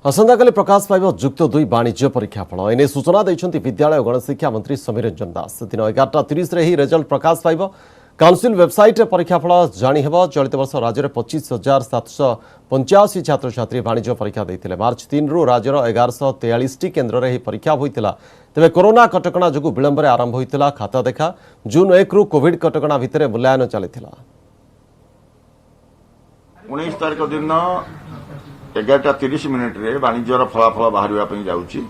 आसंताकाली प्रकाश पाइब जुक्त 2 वाणिज्य परीक्षा फल एने सूचना देइछन्ति विद्यालय गणशिक्षा मंत्री समीर रंजन दास। दिन 11:30 रे ही रिजल्ट प्रकाश पाइब। काउंसिल वेबसाइट परीक्षा फल जानी हेबो। चलित वर्ष राज्य में 25,785 छात्र छात्री वाणिज्य परीक्षा देइथिले। मार्च 3 रु राज्यर 1143 केन्द्र रे ही परीक्षा होइतिला। तेबे कोरोना कटकणा जोगु विलंब रे आरंभ होइतिला खाता देखा। जून 1 रु कोविड कटकणा भितरे मूल्यांकन चलिथिला। 19 तारिख दिन 11:30 रे वाणिज्यर फलाफल बाहर जाऊँगी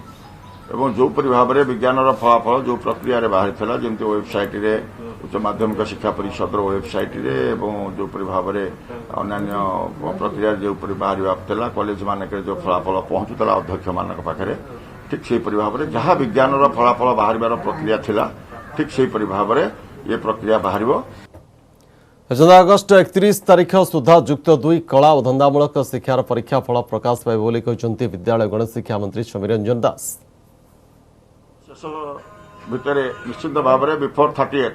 एवं जोपरी भाव में विज्ञान फलाफल जो प्रक्रिया बाहरी था जमी वेबसाइट रे उच्च माध्यमिक शिक्षा परिषद वेबसाइट रे एवं जोपरी भाव में अन्य प्रक्रिया जोपरी बाहर था कॉलेज मानक जो फलाफल पहुंचुला अध्यक्ष मान पाखे ठीक से भाव में जहाँ विज्ञान फलाफल बाहर प्रक्रिया थिला ठीक से भाव में ये प्रक्रिया बाहर। अगस्ट 31 तारीख सुधा जुक्त 2 कला और धंदामूलक शिक्षार परीक्षा फल प्रकाश पाइब बोली कहते विद्यालय गणशिक्षा मंत्री समीर रंजन दास। शेष भितर निश्चित भाव में बिफोर 31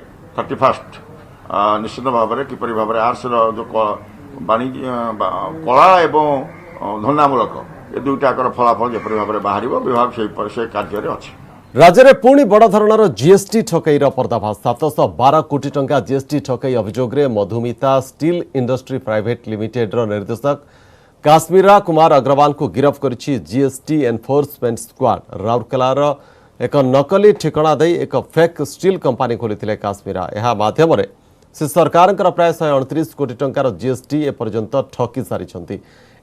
निश्चित भाव में किपरि भाव में आर्ट्स जो वाणिज्य कला एवं धंदामूलक ये दुईटाकर फलाफल जपरी भाव में बाहर विभाग से कार्य अच्छी। राज्य में पुणी बड़ धरणर जीएसटी ठकईर पर्दाफाश। 712 कोटी टंका जीएसटी ठकई अभियोग में Madhumita steel industry private limited निर्देशक काश्मीरा कुमार अग्रवाल को गिरफ्त करिछि जीएसटी एनफोर्समेंट स्क्वाड। राउरकेलार एक नकली ठिकाना दे एक फेक स्टील कंपानी खोली काश्मीरा। यह माध्यम से सरकार प्राय 129 कोटी टंकार जीएसटी एपर्यंत ठकी सारी।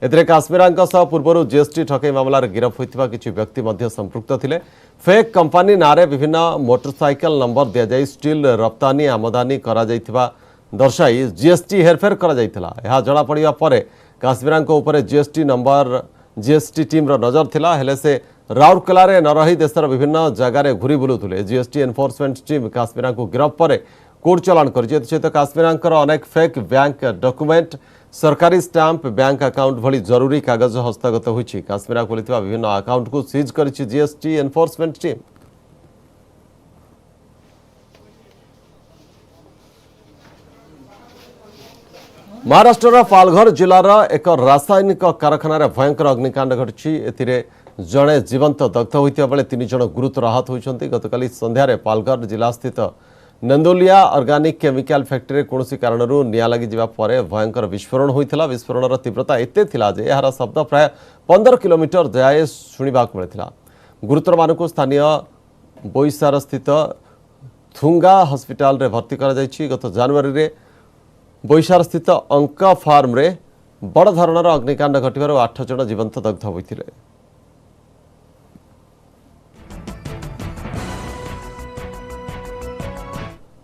एथिरे काश्मीरा पूर्व जीएसटी ठकई मामलार गिरफ होइथिबा किछि व्यक्ति मध्य संपृक्त थिले। फेक कंपानी नारे विभिन्न मोटरसाइकेल नंबर दिया जाई स्टील रप्तानी आमदानी करा जाइथिबा दर्शाई जीएसटी हेरफेर करा जाइथिला। यह जणा पड़िबा परे काश्मीरा ऊपर जीएसटी नंबर जीएसटी टीम नजर थिला हेले से राउरकेला रे न रही देशर विभिन्न जगार घुरी बुलुथुले। जीएसटी एनफोर्समेंट टीम काश्मीरा गिरफ पर कोर्ट चलाण करिछि। सहित काश्मीरा अनेक फेक बैंक डॉक्यूमेंट सरकारी स्टाम्प बैंक अकाउंट भली जरूरी कागज हस्तगत होइछि। काश्मीरा खोलिथिबा विभिन्न अकाउंट को सीज करिछि GST enforcement team. Maharashtra Palghar जिलार एक रासायनिक कारखाना भयंकर अग्निकांड घटी। एथिरे जड़े जीवंत दग्ध होइतिबा बेले 3 जण गुरुतर आहत होइछन्ति। गतकाली संध्यारे पालघर जिला स्थित नंदोलिया ऑर्गेनिक केमिकल फैक्ट्री कौन कारण निया लगी जावापर भयंकर विस्फोरण होता। विस्फोरण तीव्रता एते थिला जे यार शब्द प्राय 15 किलोमीटर जाए शुणा मिलता। गुरुतर मानक स्थानीय बोईसार स्थित थुंगा हॉस्पिटल रे भर्ती करा जायछि। गत जनवरी रे बोईसार स्थित अंक फार्म रे बड़ धरणर अग्निकांड घटवर 8 जण जीवंत दग्ध होइथिले।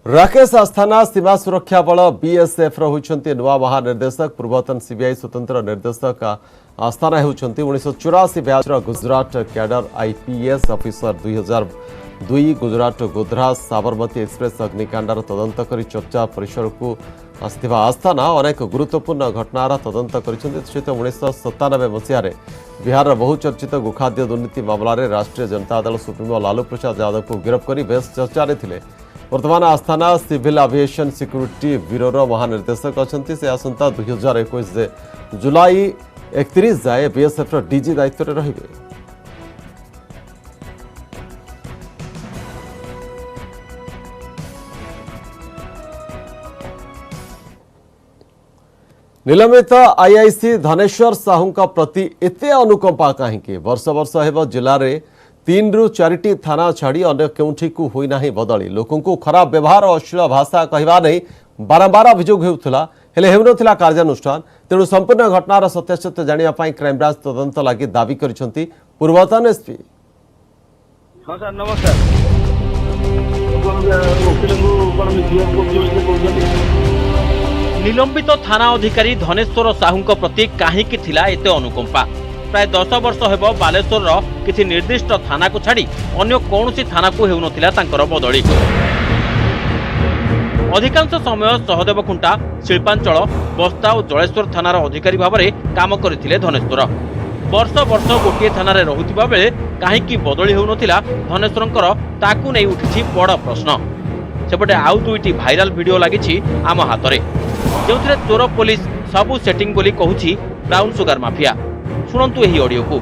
राकेश आस्थाना सीमा सुरक्षा बल बीएसएफ होइछन्ति नुआ महानिर्देशक। पूर्वतन सीबीआई स्वतंत्र निर्देशक आस्थाना होइछन्ति 1984 batch Gujarat cadre IPS officer. 2002 Gujarat Godhra Sabarmati express अग्निकांडार तदंत करी चर्चा परिसर को आस्थिबा आस्थाना अनेक गुरुत्वपूर्ण घटनार तदंत करिसेंति। सहित 1997 मसीह बिहार बहुचर्चित गोखाद्य दुर्नीति मामलें राष्ट्रीय जनता दल सुप्रीमो लालू प्रसाद यादव को गिरफ्त कर बेस चर्चा थिले। वर्तमान आस्थाना सिविल एविएशन सिक्यूरिटी ब्यूरोर महानिर्देशक अच्छा। से आसंता 2021 जुलाई 31 जाए बीएसएफ डीजी दायित्व में रहिबे। निलंबित आईआईसी धनेश्वर साहू प्रति एते अनुकंपा कहीं? वर्ष वर्ष हेब जिले में 3 रु 4टी थाना छाड़ी अन्य केउठी को होई नाही बदली। लोकों को खराब व्यवहार और अश्लील भाषा कहवा नहीं बारंबार अभियोग होउथला हेले हेउनथिला कार्यानुष्ठान। तेणु संपूर्ण घटनार सत्यासत्य जानिया पाई क्राइमब्रांच तदंत लागि दाबी करिसंती पूर्वतन एसपी। हां सर नमस्कार। निलंबित थाना अधिकारी धनेश्वर साहू प्रति काहींकि थिला एते अनुकंपा? प्राय 10 वर्ष हेब बालेश्वर किसी निर्दिष्ट थाना को छाड़ी अन्य कौनसी थाना को हेउनथिला तांकर बदली। अधिकांश समय सहदेव खुंटा शिल्पांचल बस्ता और जलेश्वर थानार अधिकारी भाव में काम करथिले धनेश्वर। वर्ष वर्ष गोटे थाना रहुथिबा बेले काहींकि बदली हेउनथिला धनेश्वरंकर ताकू नै उठिछि बड़ प्रश्न। सेपटे आउ 2टी भाइराल वीडियो लागिछि आम हातरे जोथिरे चोर पुलिस सबु सेटिंग बोली कहूछि ब्राउन सुगर माफिया। शुणंतु एही ऑडियो को।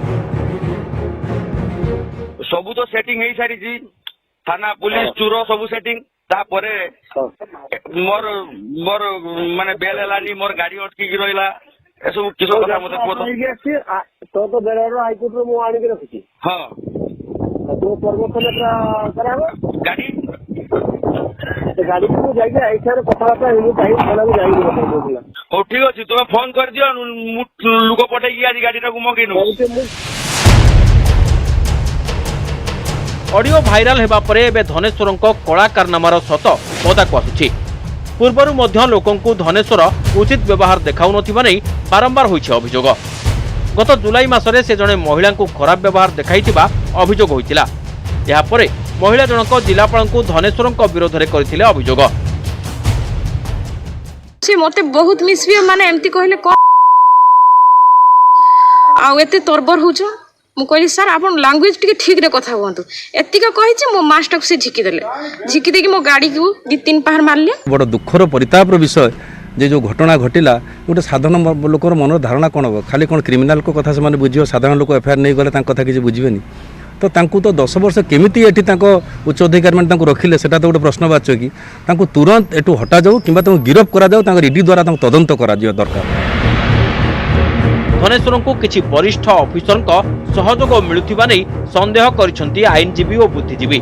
ସବୁ ତ ସେଟିଂ ହେଇ ସାରିଛି थाना पुलिस चोर सब सेटिंग तापर मोर मोर माने बेल हेलानी मोर गाड़ी अटकी रहिला ए सब किस कथा मते को तो बेलरो हाईकोर्ट रो मु आनी के रखी हां तो परमोशन कराबो गाड़ी गाड़ी को जाई आइछार कथाटा हेनु ताई थाना को जाई बोला ओ ठीक अछि तुम फोन कर दियो लोक पठे की आज गाड़ीटा को मगेनु ऑडियो भाइराल हेबा परे एबे धनेश्वरंको कला कारनामार सत पदाकु आसुछि। पूर्वरु मध्य लोकंकु धनेश्वर उचित व्यवहार देखाउ नथिबा नै बारंबार होइछि अभियोग। गत जुलाई मासरे से जणे महिलांकु खराब व्यवहार देखाइतिबा अभियोग होइतिला। एहा परे महिला जनक जिलापालंकु धनेश्वरंको विरोध रे करथिले अभियोग। से मते बहुत मिसबिहेव माने एमती कहले को आ एते तरबर होछ मु कहली सर आपन लैंग्वेज टिके ठीक रे कथा हुंतु एतिका कहिछि मो मास्टर से झिकी देकी मो गाड़ी को 2-3 पहाड़ मारले। बड़ दुखर परितापर विषय जे जो घटना घटिला गोटे साधारण लोकर मन धारणा कौन हम खाली कौन क्रिमिनाल को कथा से बुझे साधारण लोक एफआईआर नहीं गले कथा किसी बुझेनि तो तांकु तो 10 वर्ष केमिति एठी उच्च अधिकारी मैंने रखिले सेटा तो गोटे प्रश्नवाच्य कि तुरंत एटू हटा जाऊ कि गिरफ करा जाऊ ईडी द्वारा तदंत करा दरकार। धनेश्वर को किछि वरिष्ठ ऑफिसर सहयोग मिलुथिबा नै संदेह करिसंती आईनजीवी और बुद्धिजीवी।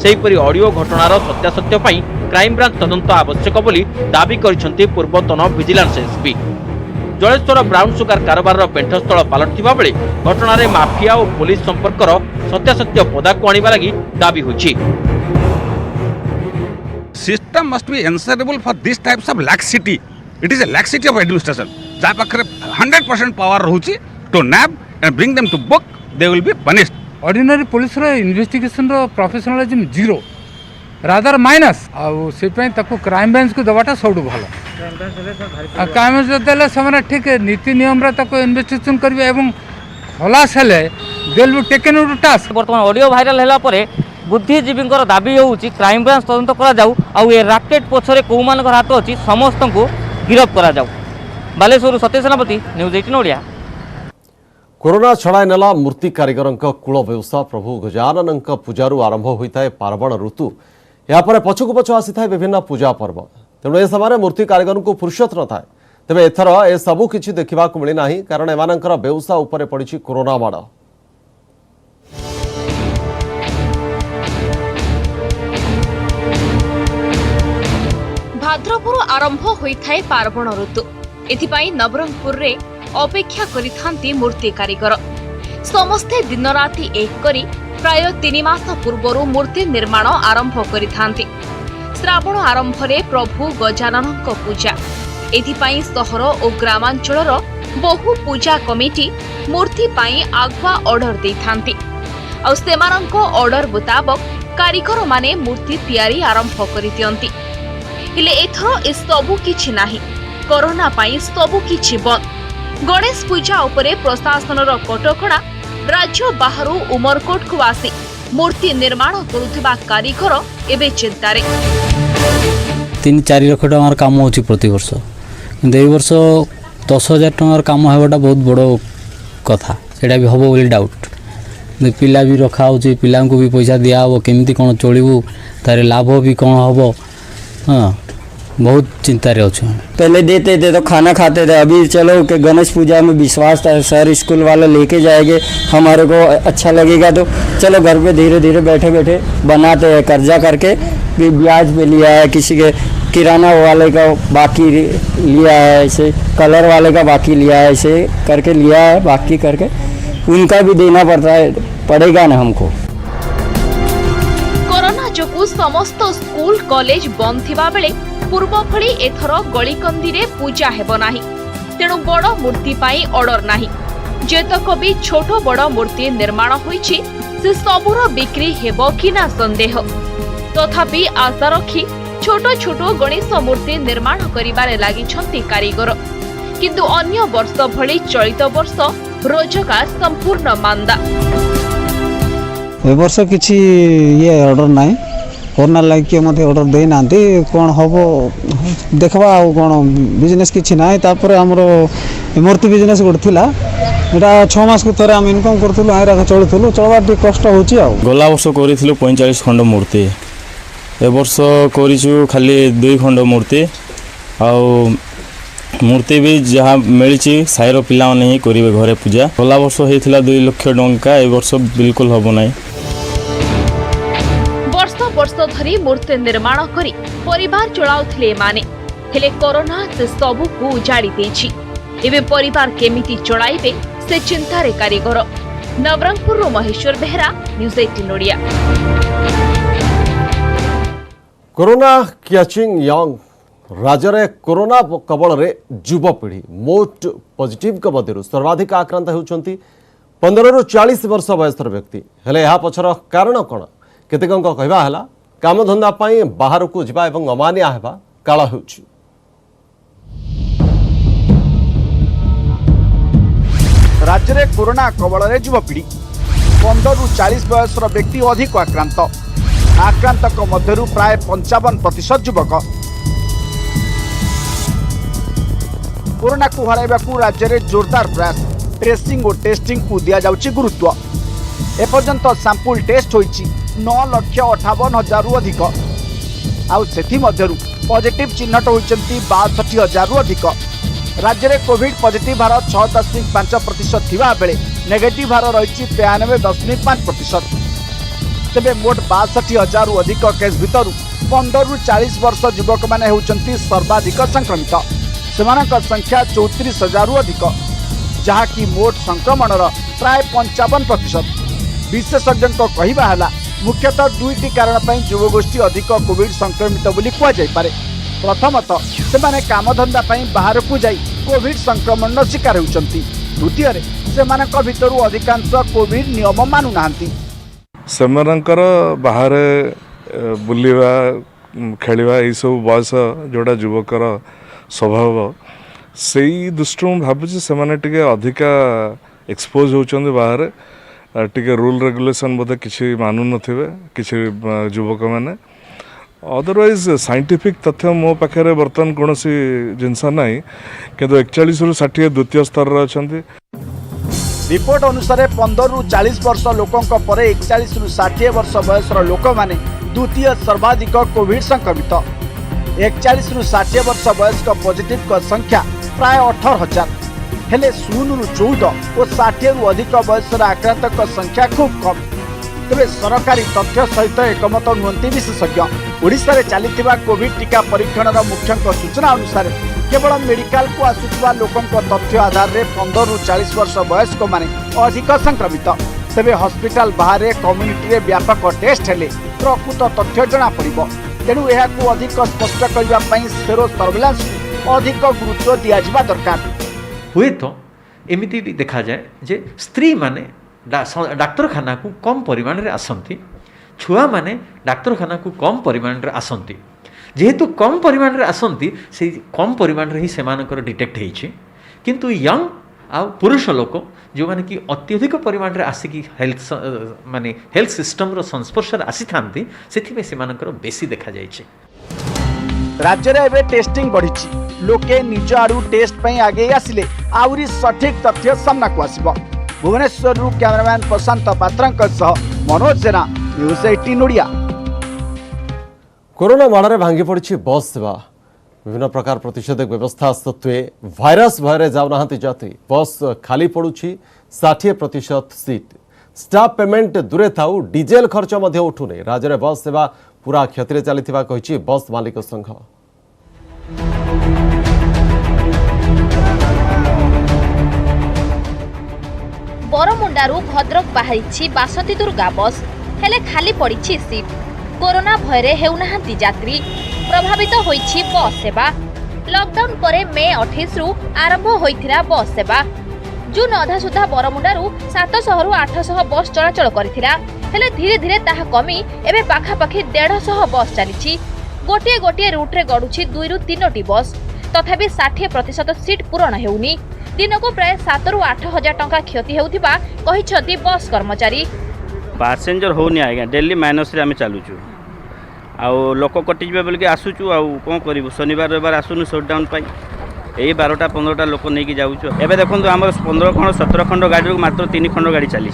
सेहिपरि ऑडियो घटनार सत्यासत्य पई क्राइम ब्रांच तदंत आवश्यक बोली दाबी करिसंती पूर्वतन vigilance SP. Jaleshwar brown sugar कारोबार पेंठस्थल पलटिबा बेले घटनार माफिया और पुलिस संपर्कर सत्यासत्य पदाकु आनिबा लागि दाबी होछि। System must be answerable for this types of laxity. It is a laxity of administration. जा पाखरे 100% power रहउची to nab and bring them to book, they will be punished. Ordinary police रो investigation रो professionalism zero rather minus आ से पई तको crime branch को दबाटा सबडु भलो क्राइम ब्रांच देले समय ठीक नीति नियम रे तको इन्वेस्टिगेशन करबे एवं खलास हेले they will be taken to task. वर्तमान ऑडियो भाइराल हेला परे बुद्धिजीवींकर दाबी होउची क्राइम ब्रांच तदंत करा जाऊ आ ए राकेट पछरे को मानकर हाथ अछि समस्त को गिरफ्त करा जाऊ। बालेश्वर सत्य सेनापति न्यूज 18 ओडिया। कोरोना छड़ाई नेला मूर्ति कारीगर कूल व्यवसाय प्रभु गजानन पूजारू आरंभ होता है पार्वण ऋतु यापर पछकु पछ आसी था विभिन्न पूजा पर्व तेणु ए समय मूर्ति कारीगर को फुर्सत न थाए तेबे एथर ए सबु किछि देखिबा को मिली नाही कारण एमानकर व्यवसाय उपरे पड़िछि कोरोना माड़। भाद्रपुर आरंभ होता है पार्वण ऋतु एथिपाई नवरंगपुर रे अपेक्षा करिथांती मूर्ति कारीगर समस्ते दिन राति एक करी प्राय 3 मास पूर्वरु मूर्ति निर्माण आरंभ करिथांती। श्रावण आरंभ रे प्रभु गजानन को पूजा एथिपाई सहर और ग्रामांचलर बहु पूजा कमिटी मूर्ति पाई आगुआ ऑर्डर देथांती आ सेमानंको ऑर्डर मुताबक कारीगर माने मूर्ति तैयारी आरंभ करि दियंती। हेले एथर ए सबु किछि नाही कोरोना पाई सबु किछि बंद। गणेश पूजा उपरे प्रशासनर कटकणा राज्य बाहरु उमरकोट को आसी मूर्ति निर्माण करुथिबा कारीगर एबे चिंतारे। 3-4 लाख टंकार काम होछि प्रति वर्ष किंतु ए वर्ष 10,000 टंकार काम हेबाटा बहुत बड़ कथा सेटा भी हबो बोली डाउट पिला भी रखा होछि पिला को भी पैसा दिया हो केमिति कोन चलिबू तारे लाभ भी कोन हबो हां बहुत चिंता रहे हो। पहले देते थे तो खाना खाते थे अभी चलो कि गणेश पूजा में विश्वास था सर स्कूल वाले लेके जाएंगे हमारे को अच्छा लगेगा तो चलो घर पे धीरे धीरे बैठे बैठे बनाते हैं कर्जा करके भी ब्याज पे लिया है किसी के किराना वाले का बाकी लिया है ऐसे कलर वाले का बाकी लिया है ऐसे करके लिया है बाकी करके उनका भी देना पड़ेगा ना हमको। कोरोना जोगु समस्त स्कूल कॉलेज बंद थिबा बेले पूर्व भली एथर गलीकंदी रे पूजा हेबो नाही तेणु बड़ मूर्ति पाई ऑर्डर नाही जेतक भी छोट बड़ मूर्ति निर्माण होईछि से सबुर बिक्री हेबो कि ना संदेह तथापि आशा रखी छोट छोट गणेश मूर्ति निर्माण करिबारे लागि छंती कारीगर किंतु अन्य वर्ष भली चलित वर्ष रोजगार संपूर्ण मांदा। ए वर्ष किछि ये ऑर्डर नाही कोरोना लाग के मते ऑर्डर दे नांती कोन हबो देखबा आ कोन बिजनेस किछि नाही तापर हमरो मूर्ति बिजनेस गोठथिला এটা 6 মাস को थरे हम इनकम करथुलु आइरा चलुथुलु चलबा टी कष्ट होची आ गला वर्ष करिथिलु 45 खंड मूर्ति ए वर्ष करिछु खाली 2 खंड मूर्ति आ मूर्ति भी जहाँ मिली साईर पिला ही करेंगे घरे पूजा गला वर्ष होता 2 लाख टंका ए वर्ष बिल्कुल हम ना वर्ष वर्ष धरी मूर्ति निर्माण करी परिवार चलाउथिले माने हेले कोरोना से सबू को उजाड़ी देछि एबे परिवार केमिति चलाइबे से चिंतार कारीगर Nabarangpur Maheswar Behera news 18 Odia corona catching यंग राज्य में कोरोना कबल रे युवपीढ़ी मोट पॉजिटिव मध्य सर्वाधिक आक्रांत होती 15 ରୁ 40 वर्ष बयसर व्यक्ति हेले यह पछर कारण कौन केतेक कहवा है कामधंदा बाहर को जावा एवं अमानिया हेबा काल होउछि। राज्य में कोरोना कबल रे युवपीढ़ी 15 ରୁ 40 बयसर व्यक्ति अधिक आक्रांतक मध्य प्राय 55% युवक कोरोना को हराइबा राज्य में जोरदार प्रयास ट्रेसिंग और टेस्टिंग को दिया जाउची गुरुत्व एपर्यंत सैंपल टेस्ट होईची 9,58,000 रु अधिक आउ सेथि मध्यरु पॉजिटिव चिन्हट होईचंती 62,000 रु अधिक राज्य में कोविड पॉजिटिव हार 6.5% थिबा बेले नेगेटिव हार रही 93.5%। तेबे मोट 62,000 रु अधिक केस भितर 15 ରୁ 40 वर्ष युवक माने होउचंती सर्वाधिक संक्रमित सेमानक संख्या 34,000 रु अधिक जहाँकि मोट संक्रमण प्राय 55%। विशेषज्ञों कहवा है मुख्यतः 2टी कारण युवगोष्ठी अधिक कोविड संक्रमित बोली कहुपर। प्रथमतः से कामधंदा बाहर को जाई कोविड संक्रमण शिकार होती द्वितीय से भितर अधिकांश कोविड नियम मानु नाहंती सेमानकर बाहर बुलिवा खेलिवा यही सब बयस जोड़ा युवकर स्वभाव से दृष्टि भावुँ से अधिका एक्सपोज होती बाहर टिके रूल रेगुलेशन बोधे किसी मानु नथिबे किसी युवक मैंने अदरवाइज साइंटिफिक तथ्य मो पाखे बर्तमान कौन जिनस ना कि 41 ରୁ 60 द्वितीय स्तर अच्छा। रिपोर्ट अनुसार 15 ରୁ 40 वर्ष लोकों पर 41 ରୁ 60 वर्ष बयसर लोक माने द्वितीय सर्वाधिक कोविड संक्रमित 41 ରୁ 60 वर्ष वयस्क पॉजिटिव संख्या प्राय 18,000 हेले 0 ରୁ 14 और 60 ରୁ अधिक वयसर आक्रांतक संख्या खूब कम। तेरे सरकारी तथ्य सहित एकमत नुहंती विशेषज्ञ ओडिशा रे चलीथिबा कोविड टीका परीक्षण मुख्य सूचना अनुसार केवल मेडिकल को आसुवा लोकों तथ्य आधार रे 15 ରୁ 40 वर्ष वयस्क माने अधिक संक्रमित तेरे हॉस्पिटल बाहर कम्युनिटी रे व्यापक टेस्ट हेले प्रकृत तथ्य जना पड़िबो तेणु यह अधिक स्पष्ट करने सेरो सर्वेलांस अधिक गुरुत्व दिया दरकार हुए तो एमती भी देखा जाए जे स्त्री माने डाक्तरखाना को कम परिमाण रे आसंती छुआ माने डाक्तरखाना को कम परिमाण रे आसंती जेहेतु कम परिमाण रे आसंती से कम परिमाण रे ही सेमानकर डिटेक्ट होइछि किंतु यंग आ पुरुष लोक जो माने कि अत्यधिक परिमाण रे आसिकी हेल्थ माने हेल्थ सिस्टम रो संस्पर्श रे आसी थांती सेथि में सेमानकर बेसी देखा जाइछि। राज्य रे एबे टेस्टिंग बढ़िछि लोके निज आडू टेस्ट पई आगे आसिले आउरी सठिक तथ्य सामना को आसीबो। भुवनेश्वर रु कैमरामैन प्रशांत पात्रंक सह मनोज जेना न्यूज 18 ओडिया। कोरोना माड़े भांगी पड़ी बस सेवा विभिन्न प्रकार प्रतिषेधक व्यवस्था सत्वे भाइरस भय जाऊना यात्री बस खाली पड़ुछि 60% सीट स्टाफ पेमेंट दूरे थाउ डीजेल खर्च उठुने राज्य में बस सेवा पूरा क्षति चली बस मालिक संघ। बरमुंडारू भद्रक बाहरी 62 दुर्गा बस हेले खाली पड़ी सीट कोरोना भयरे हेउनाहांती यात्री प्रभावित होईछि बस सेवा। लॉकडाउन परे मे 28 रु आरंभ होइथिरा बस सेवा जून अधा सुधा बरमुंडारू 700 रु 800 बस चलाचल करिथिला हेले धीरे धीरे ताहा कमी एबे पाखापाखि 150 बस चलीछि गोटे गोटे रूट रे गडुछि 2 रु 3टी बस तथापि 60% सीट पूरण हेउनी दिन को प्राय 7 रु 8 हजार टंका क्षति हेउथिबा कहिछथि बस कर्मचारी। पैसेंजर होनी आज्ञा डेली माइनस रे आमे चालुछु आउ लोक कटि जबे बोल के आसुछु आउ कोन करिवु शनिवार रविवार आसुनु शटडाउन पाई यही 12-15 लोक नहीं जाऊँ एवं देखो आम 15 खंड 17 खंड गाड़ी मात्र 3 खंड गाड़ी चली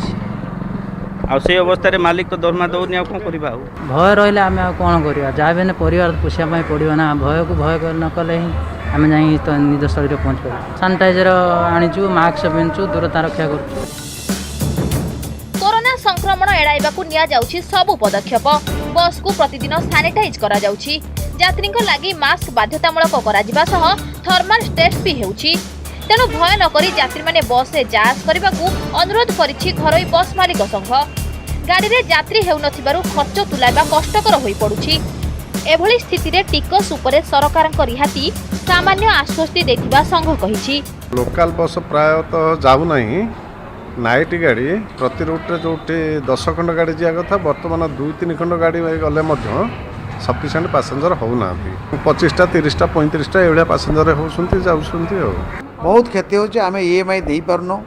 से अवस्था मालिक तो दरमा दौनी कौन करवा भय रहा आम कौन करवा जहाँ भी परिवार पोषापी पड़ो ना भय को भय न कले ही आम जा निज स्थल पहुँच पार सानिटाइजर आनीचु मास्क पिंधु दूरता रक्षा कर कोरोना संक्रमण एड़ाइबाकू निया जाउछि सबु पदक्षेप बस को प्रतिदिन सैनिटाइज करा जाउछि यात्री लागि मास्क बाध्यतामूलक कराजिबा सह थर्माल टेस्ट भी हेउछि तेणु भय नकरी यात्री माने बस रे जांच करबाकू अनुरोध करिछि घरोई बस मालिक संघ गाड़ी रे यात्री हेउ नथिबारु खर्च तुलाइबा कष्टकर होई पडुछि एभली स्थिति रे टिकस उपरे सरकारक रिहाती सामान्य आश्वस्ति देथिबा संघ कहिछि लोकल बस प्राय तो जाऊ नहीं नाइट गाड़ी प्रति रूट्रे जो 10 खंड गाड़ी जा कथा बर्तमान 2-3 खंड गाड़ी गले सफिसीयंट पैसेंजर होना 25टा 30टा 35टा एभलिया पैसेंजर होउछंती जाउछंती हो बहुत क्षति होछि आमे ईएमआई देई परनो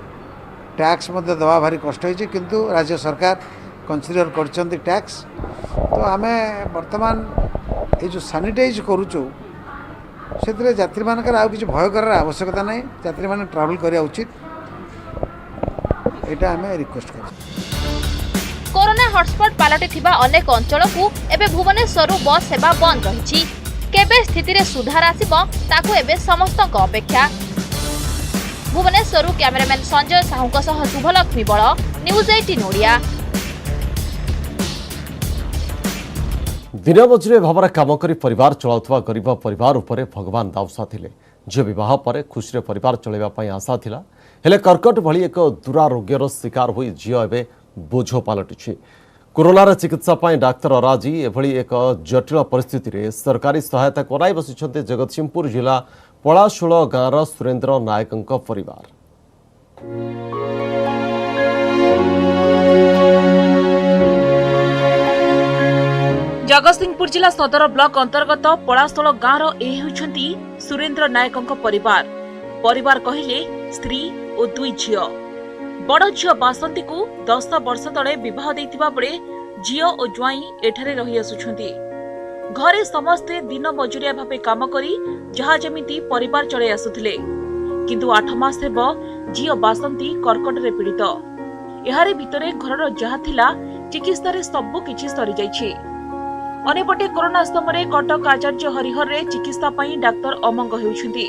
टैक्स मध्ये दवा भारी कष्ट होछि किंतु राज्य सरकार कंसीडर करछंती टैक्स तो आमे वर्तमान ए जो सैनिटाइज करूछु से यात्री मानकर आउ किसी भय करार आवश्यकता नहीं यात्री माने ट्रैवल करिया उचित एटा हमें रिक्वेस्ट कर कोरोना हॉटस्पॉट पालटी थिबा अनेक अंचल को एबे भुवनेश्वर बस सेवा बंद रही केबे स्थिति रे सुधार आसीबो ताकू एबे समस्तक अपेक्षा भुवनेश्वर कैमरामैन संजय साहूक सह शुभलक्ष्मी बळ न्यूज 18 ओडिया दिन मजुरी भाव काम कर परिवार चलाउथवा गरीब परिवार उपरे भगवान दाउसा थिले झील विवाह पर खुशी परिवार चलैबा आशा थिला हेले कर्कट भली एक दुरारोग्यर शिकार होई झील एवं बोझ पलटि कोरोनार चिकित्सा डाक्तर अराजी एभली एक जटिल परिस्थिति रे सरकारी सहायता कराई बसिछन्ते जगतसिंहपुर जिला पलाशोल गाँवर सुरेन्द्र नायक परिवार जगतसिंहपुर जिला सदर ब्लॉक अंतर्गत पलाशोल गाँवर ए होउछन्ती सुरेन्द्र नायक परिवार कहिले स्त्री और 2 झियो बड़ झियो बासंती को 10 वर्ष तले विवाह देथिबा बेले झियो और ज्वाई एठारे रही आसुछन्ती घरे समस्ते दिन मजुरिया भावे काम करी जहा जमिति परिवार चले आसुथिले किंतु 8 मास हेबो झियो बासंती कर्कट रे पीड़ित एहारे भितरे घरर जहा थिला चिकित्सा रे सब किछि सरी जाइछि अनेपटे कोरोना समय कटक आचार्य हरिहर रे चिकित्सा पई डाक्टर अमंग हेउछन्ती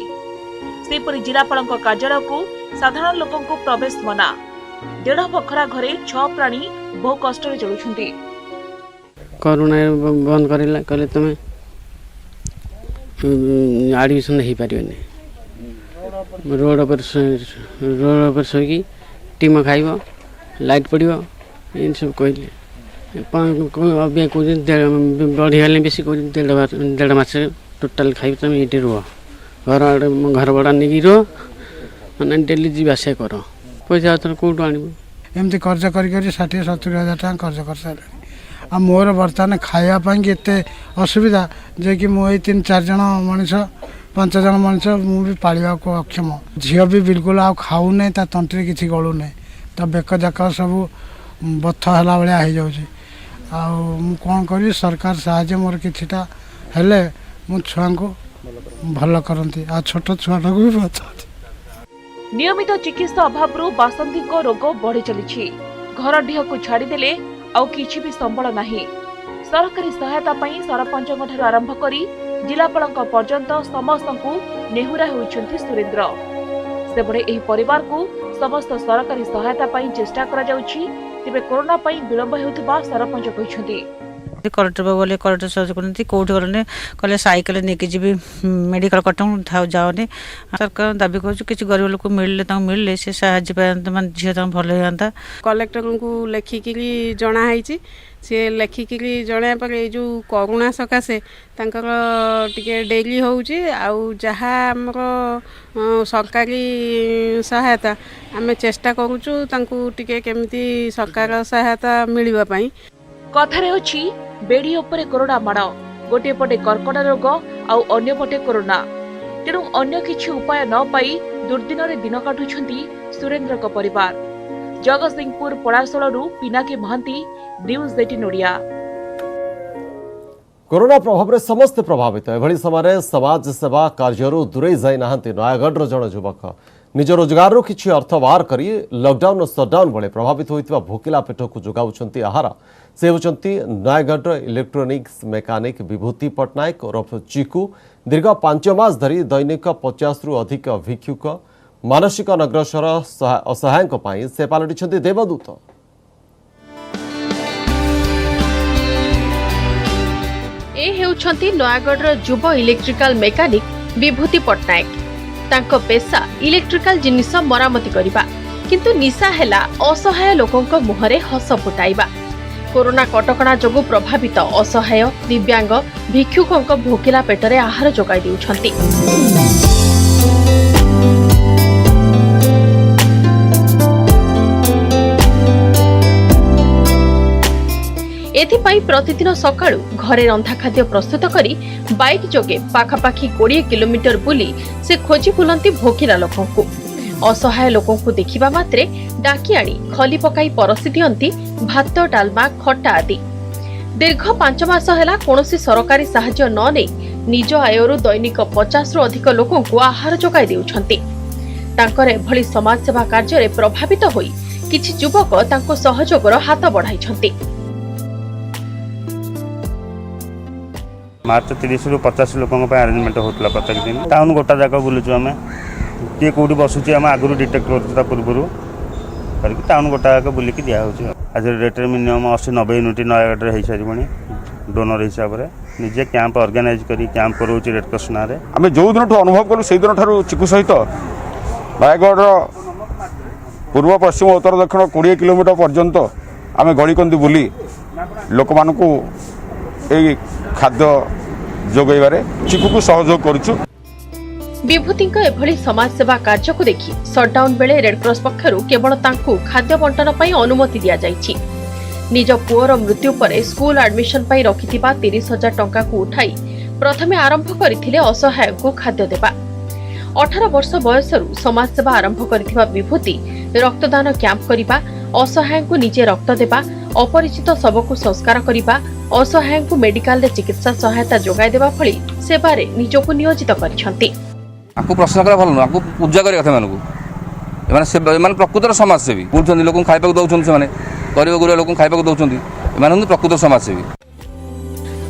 सेपरि जिलापाल कार्यालय को साधारण लोक प्रवेश मना 1.5 बखरा घरे 6 प्राणी बहु कष्ट चलुछन्ती कोरोना बंद कले तुम एडमिशन हो पारे रोड पर सोई टीम खाइब लाइट पड़ो ये सब कहले बढ़िया बेसी 1.5 मास टोटाल खाइब तुम ये रुह घर भड़ा नहीं रुह मैंने डेली जीवास कर पैसा कौटू आण एमती कर्ज कर 60-70 हज़ार टाँग कर्ज कर सारे आ मोर बर्तमान खायापाई एत असुविधा जे कि मुझे 3-4 जन मनीष 5 जन मनीष मुझे पालिबा को अक्षम झील भी बिल्कुल आ खाऊ नहीं ता तंत्री किसी गलु नहीं ता बेक जाक सब बथ है भाया हो जाऊँगी कौन करी सरकार साहाय्य मोर किछिटा हेले मु छुआ को भल करती आ छोट छुआटा को भी बचाती नियमित चिकित्सा अभाव बासंती को रोग बढ़ी चली घर ढीह को छाड़देले आउ किछि भी संबल नाही सरकारी सहायता पई सरपंच आरंभ करी जिलापाल पर्यंत समस्त नेहुरा होइछन्ति सुरेन्द्र सेबड़े एही परिवार को समस्त सरकारी सहायता पई चेष्टा करा जाउछि तेबे कोरोना पई विलंब हेउथबा सरपंच कहिछन्ति कलेक्टर बोले कलेक्टर सहयोग करते कौटी गले कहले साइकेल नहीं जी मेडिकल कटक जाओनी सरकार दाबी कर किसी गरीब लोक मिलले से साहय पाते झील भल होता कलेक्टर को लेखिकी जनाई सी लेखिकी जन पर जो करुणा सकाशे टे डेरी होमर सरकारी सहायता आम चेष्टा करुचु केमती सरकार सहायता मिलवाई कथारे अछि बेड़ी उपरे कोरोना माड़ गोटे पटे कर्कट रोग आउ अन्य पटे कोरोना तेणु अन्य किछि उपाय न पाई दुर्दिन रे दिन काटुछन्ती सुरेन्द्र को परिवार जगतसिंहपुर पलाशोलरू पिनाकी महांती न्यूज 18 ओडिया कोरोना प्रभाव में समस्ते प्रभावित एभली समय समाज सेवा कार्यरू दूरे जाई नाहंती नयागढ़ जन युवक निज रोजगार किछि अर्थ बाहर करी लॉकडाउन और सटडाउन बेले प्रभावित होइतिबा भोकिला पेट को जोगाउछंती आहार से होचंती नयागढ़ इलेक्ट्रोनिक्स मेकानिक विभूति पट्टनायक ओरफ चिकू दीर्घ 5 मास धरी दैनिक 50 रु अधिक भिक्षुक मानसिक अनग्रसर असहायक पाई से पालटिछंती देवदूत। ए हेउछंती नयागढ़ युव इलेक्ट्रिकल मेकानिक विभूति पट्टनायक। तांको पेशा इलेक्ट्रिकल जिनिस मरामती करिबा, किंतु निशा हेला असहाय लोकंक मुहरे हस फुटाइबा। कोरोना कटकणा जोगु प्रभावित असहाय दिव्यांग भिक्षुकंक भोकिला पेटरे आहार जोगाई देउछंती। एथिपाई प्रतिदिन सकाळु घरे रंधा खाद्य प्रस्तुत करी बाइक जोगे पाखापाखी 20 किलोमीटर बुली से खोजी बुलंती भोकिला लोकंकु। असहाय लोकंकु देखिबा मात्रे डाकी आनी खली पकाई परसी दियंती भात डालमा खट्टा आदि। दीर्घ 5 मास हेला कोनोसी सरकारी साहाय्य न नै निज आयरु दैनिक 50 रु अधिक लोकंकु आहार जोगाई देउछंती। तांकर एभली समाज सेवा कार्य प्रभावित होई किछि युवक तांको सहयोगर हाथ बढ़ाइछंती। मार्च 30 रु 50 लोकों आरेंजमेंट होता प्रत्येक दिन टाउन गोटा जाक बुलूँ आम किए कौटी बसुचे आम आगुरी डिटेक्ट कर पूर्व करके टाउन गोटा जाक बुलिकी दिखाई। आज डेट मिनिमम 80-90 यूनिट नयागढ़ हो सारी डोनर हिसाब से निजे कैंप ऑर्गेनाइज करी कैंप करोच रेड क्रॉस ना आम जो दिन अनुभव कलु से दिन ठार चिकू सहित नयागढ़ पूर्व पश्चिम उत्तर दक्षिण 20 किलोमीटर पर्यंत आम गलीकंदी बुली लोक मानू खाद्य जोगैबारे चिकू को सहयोग करूछु। विभूतिंक एभली समाज सेवा कार्य को देखि सटडाउन बेले रेड क्रॉस पक्षरु केवल तांकु खाद्य बंटन पई अनुमति दिया जाइछि। निज पुअर मृत्यु परे स्कूल एडमिशन पई रखिथिबा 30,000 टंका को उठाई प्रथमे आरंभ करिथिले असहाय को खाद्य देबा। 18 वर्ष बयसरु समाज सेवा आरंभ करिथिबा विभूति रक्तदान कैंप करिबा, असहाय को निजे रक्त देबा, अपरिचित शव को संस्कार करिबा, असहाय को मेडिकल चिकित्सा सहायता जोगाई देबा भली सेवारे निजको नियोजित करिसंती। आपको प्रश्न करा भल न आपको पूजा करिया था मानकु एमाने से एमाने प्रकृतर समाज सेवी बुझछन लोक खाइबा को दउछन से माने गरीब गुरिया लोक खाइबा को दउछन एमाने प्रकृतर समाज सेवी।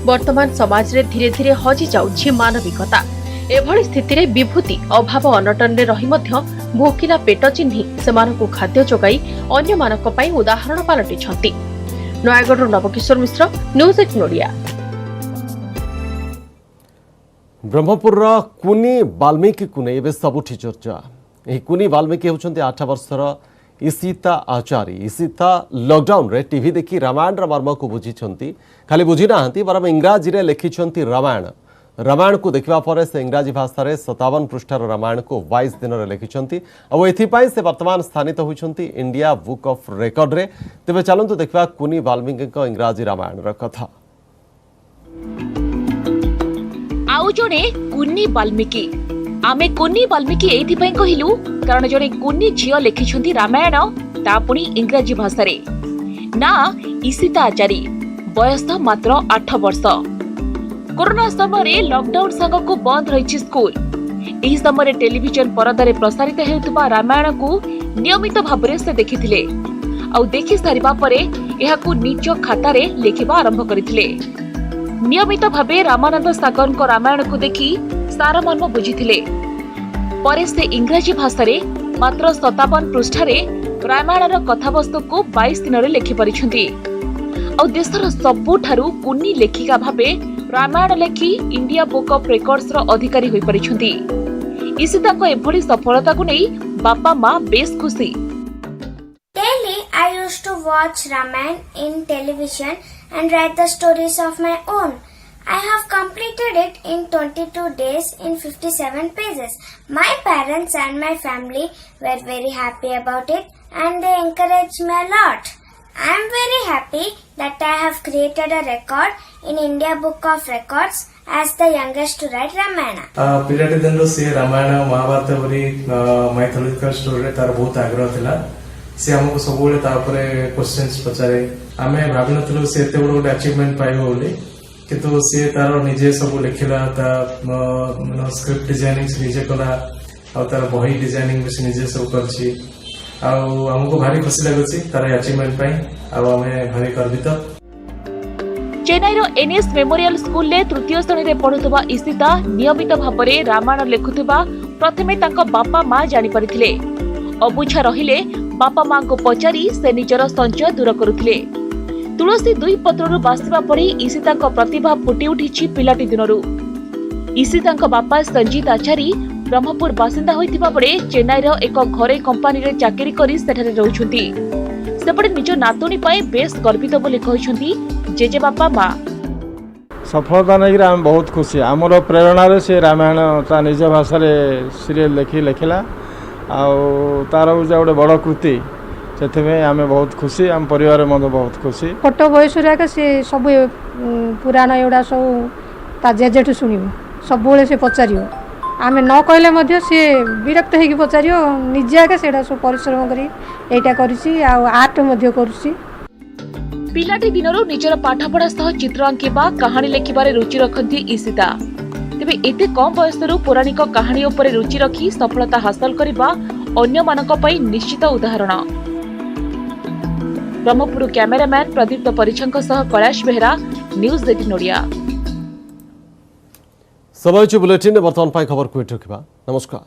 वर्तमान समाज रे धीरे धीरे हजि जाउछि मानविकता। एभली स्थिति रे विभूति अभाव अनटन रे रही मध्य भोकिला पेट चिन्ही सेमानकु खाद्य जोगाई अन्य मानक पई उदाहरण पालटिछंती। नयागढ़ नवकिशोर मिश्र, न्यूज 18 ओडिया। ब्रह्मपुर कुनी वाल्मीकि को नहीं एवं सबुठी चर्चा। यही कुनी वाल्मीकि होचंती 8 वर्षर ईशिता आचारी। ईशिता लॉकडाउन रे टीवी देखी रामायण मर्म को बुझी खाली बुझी ना बरम इंग्राजी रे लिखिछंती रामायण। रामायण को देखा पर से इंग्राजी भाषा रे 57 पृष्ठार रामायण को 22 दिन रे लिखिछंती और एथिपाई से वर्तमान स्थानित होइछंती इंडिया बुक ऑफ रेकर्ड रे। तेबे चलंतु देखा कुनी वाल्मीकि को इंग्राजी रामायण र कथा। आउ जणे कुन्नी वाल्मीकि। आमे कुन्नी वाल्मीकि एथिपाई कहिलु कारण जणे कुन्नी झियो लिखिछंती रामायण ता पुनी इंग्राजी भाषा रे। ना ईशिता आचारी, बयस मात्र 8 वर्ष। कोरोना समय लॉकडाउन संग को बंद रही स्कूल। एही समय टेलीविजन परदारे प्रसारित हेउतबा रामायण को नियमित भाबरे से देखिथिले आउ देखि सारिबा परे एहाकु निज खाता रे लिखिबा आरंभ करिथिले। नियमित भाबे रामानंद सागर को रामायण को देखि सार मर्म बुझिथिले। परे से इंग्राजी भाषा रे मात्र 57 पृष्ठारे रामायणर कथावस्तु को 22 दिन रे लिखि परिछंती आउ देशर सबुठारु कुन्नी लेखिका भाबे रामायण लेखि इंडिया बुक ऑफ रेकॉर्ड्स रो अधिकारी होई परिछंती। ईशिता को एभली सफलता को नै बापा मां बेस खुशी। Daily I used to watch Ramayana in television and write the stories of my own. I have completed it in 22 days in 57 pages. My parents and my family were very happy about it and they encouraged me a lot. I am very happy that I have created a record in India Book of Records as the youngest to write Ramayana. पिलाटे दिन से रामायण महाभारत भरी mythological story रे तार बहुत आग्रह थिला। से हमको सबुले तापरे क्वेश्चंस पचारे। आमे भाबिनथलो से एते बड़ गोटे अचीवमेंट पाइबो बोली किंतु सी तार निजे सब लिखला स्क्रिप्ट डिजाइनिंग से निजे कला आ तार बही डिजाइनिंग भी निजे सब करछि आमको भारी खुशी लगुच तार अचीवमेंट आमे भारी गर्वित। चेन्नईर एनएस मेमोरियल स्कूल ले तृतीय श्रेणी रे पढ़ुवा इशिता नियमित भाव में रामायण लेखुवा प्रथमे तांको बापा माँ जानी परिथिले। अबुझा रहिले बापा माँ को पचारि से निजर संचय दूर करुथिले। तुलसी दुई पत्रु बासिबा पड़ी इशिता प्रतिभा फुटी उठी पिलाटी दिनरू। इशिता बापा संजीत आचारी ब्रह्मपुर बासिंदा होइतिबा बेले चेन्नईर एक घरे कंपानी रे चाकरी करी सेठारे रहउछंती। सेपटे निज नातुणी पाई बेस गर्वित बोली कहिसंती जेजे बापा माँ। सफलता नहीं आम बहुत खुशी आमर प्रेरणा से रामायण ता निज भाषा सीरियल लिखला तार गोटे बड़ कृति से आम बहुत खुशी आम परिवार मध्य बहुत खुशी। छोट बयस सी सब पुराण एगुड़ा सब ता जेजेठू शुण सब से पचार आम न कहले सी विरक्त होगी पचार निजे आगे से सब परिश्रम करी आर्ट करुच्ची। पिलाटी दिनरू निजर पाठपढ़ा सह चित्र आंकिबा कहानी लेखिबारे रुचि रखती इशिता। तेबे एते कम बयसरू पौराणिक कहानी उपरे रुचि रखी सफलता हासिल करबा अन्य मानक पई निश्चित उदाहरण। ब्रह्मपुर कैमरामैन प्रदीप्त परिछंक सह कैलाश बेहरा, न्यूज 18 ओडिया। समय बुलेटिन बर्तमान खबर को रखा। नमस्कार।